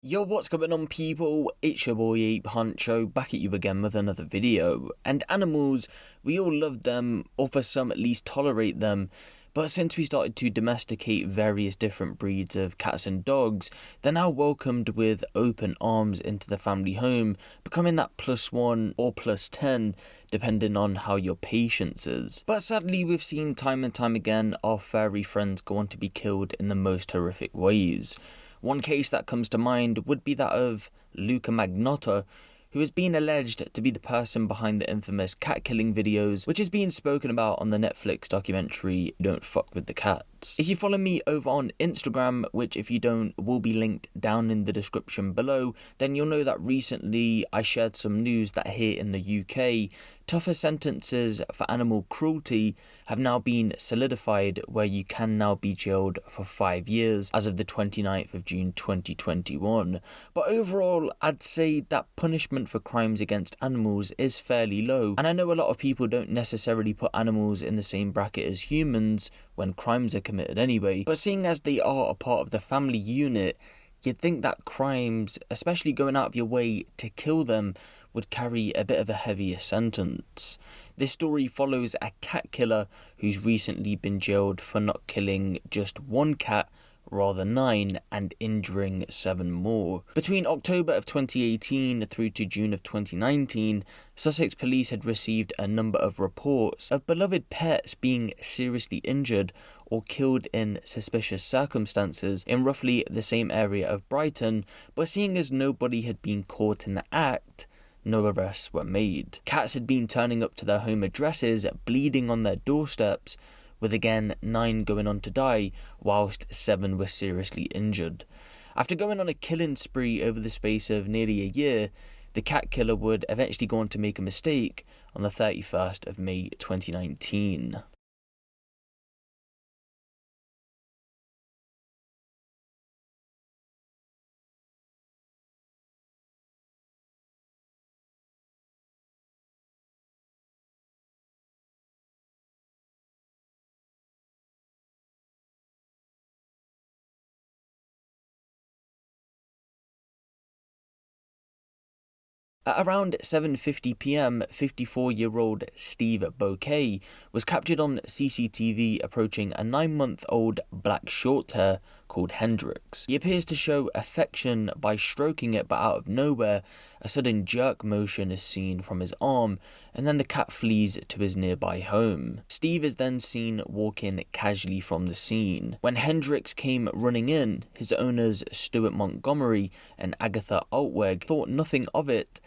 Yo, what's going on, people? It's your boy Huncho, back at you again with another video. And animals, we all love them, or for some at least tolerate them. But since we started to domesticate various different breeds of cats and dogs, they're now welcomed with open arms into the family home, becoming that +1 or +10, depending on how your patience is. But sadly, we've seen time and time again our furry friends go on to be killed in the most horrific ways. One case that comes to mind would be that of Luca Magnotta, who has been alleged to be the person behind the infamous cat killing videos, which is being spoken about on the Netflix documentary Don't Fuck With the Cats. If you follow me over on Instagram, which if you don't will be linked down in the description below, then you'll know that recently I shared some news that here in the UK, tougher sentences for animal cruelty have now been solidified, where you can now be jailed for 5 years as of the 29th of June 2021. But overall, I'd say that punishment for crimes against animals is fairly low, and I know a lot of people don't necessarily put animals in the same bracket as humans when crimes are committed anyway, but seeing as they are a part of the family unit, you'd think that crimes, especially going out of your way to kill them, would carry a bit of a heavier sentence. This story follows a cat killer who's recently been jailed for not killing just one cat, rather 9, and injuring 7 more. Between October of 2018 through to June of 2019, Sussex police had received a number of reports of beloved pets being seriously injured or killed in suspicious circumstances in roughly the same area of Brighton, but seeing as nobody had been caught in the act, no arrests were made. Cats had been turning up to their home addresses, bleeding on their doorsteps, with again 9 going on to die, whilst 7 were seriously injured. After going on a killing spree over the space of nearly a year, the cat killer would eventually go on to make a mistake on the 31st of May 2019. At around 7:50 PM, 54-year-old Steve Bouquet was captured on CCTV approaching a 9-month-old black shorthair called Hendrix. He appears to show affection by stroking it, but out of nowhere, a sudden jerk motion is seen from his arm, and then the cat flees to his nearby home. Steve is then seen walking casually from the scene. When Hendrix came running in, his owners Stuart Montgomery and Agatha Altweg thought nothing of it,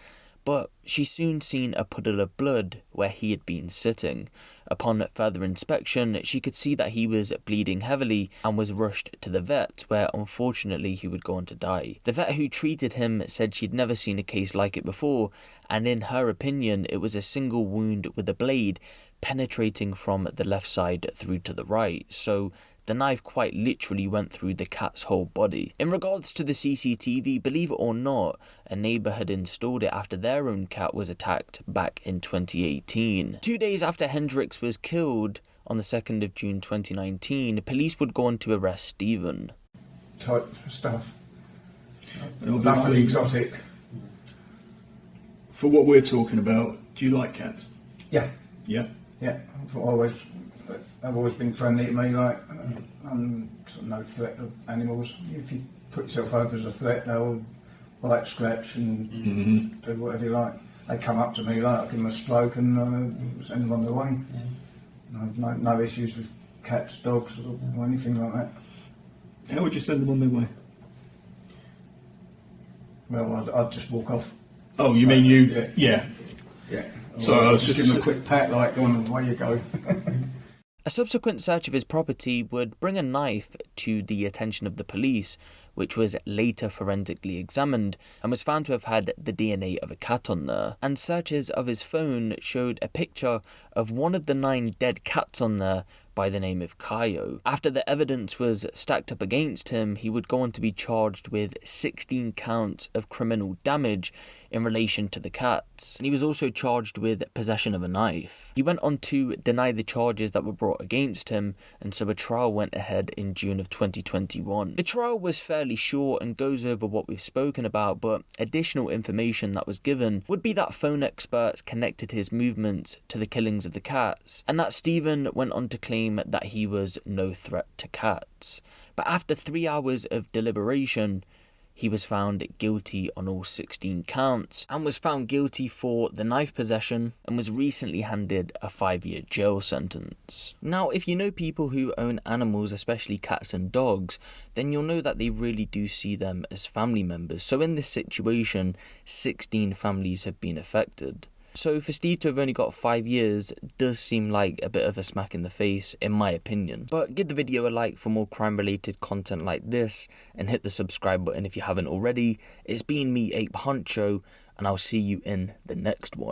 but she soon seen a puddle of blood where he had been sitting. Upon further inspection, she could see that he was bleeding heavily and was rushed to the vet, where unfortunately he would go on to die. The vet who treated him said she'd never seen a case like it before, and in her opinion it was a single wound with a blade penetrating from the left side through to the right, so the knife quite literally went through the cat's whole body. In regards to the CCTV, believe it or not, a neighbour had installed it after their own cat was attacked back in 2018. 2 days after Hendrix was killed, on the 2nd of June 2019, police would go on to arrest Stephen. Type stuff. Nothing exotic. For what we're talking about, do you like cats? Yeah. Yeah? Yeah. I've always been friendly to me, like, I'm sort of no threat of animals. If you put yourself over as a threat, they'll bite, scratch and do whatever you like. They come up to me, like, I give them a stroke and send them on their way. Yeah. No issues with cats, dogs or anything like that. How would you send them on their way? Well, I'd just walk off. Oh, you mean you? Yeah. Yeah. So I was just give them a quick pat, like, go on, away you go. A subsequent search of his property would bring a knife to the attention of the police, which was later forensically examined and was found to have had the DNA of a cat on there. And searches of his phone showed a picture of one of the 9 dead cats on there by the name of Kaio. After the evidence was stacked up against him, he would go on to be charged with 16 counts of criminal damage, in relation to the cats, and he was also charged with possession of a knife. He went on to deny the charges that were brought against him, and so a trial went ahead in June of 2021. The trial was fairly short and goes over what we've spoken about, but additional information that was given would be that phone experts connected his movements to the killings of the cats, and that Stephen went on to claim that he was no threat to cats. But after 3 hours of deliberation, he was found guilty on all 16 counts, and was found guilty for the knife possession, and was recently handed a 5-year jail sentence. Now, if you know people who own animals, especially cats and dogs, then you'll know that they really do see them as family members. So in this situation, 16 families have been affected. So for Steve to have only got 5 years does seem like a bit of a smack in the face, in my opinion. But give the video a like for more crime related content like this, and hit the subscribe button if you haven't already. It's been me, Huncho, and I'll see you in the next one.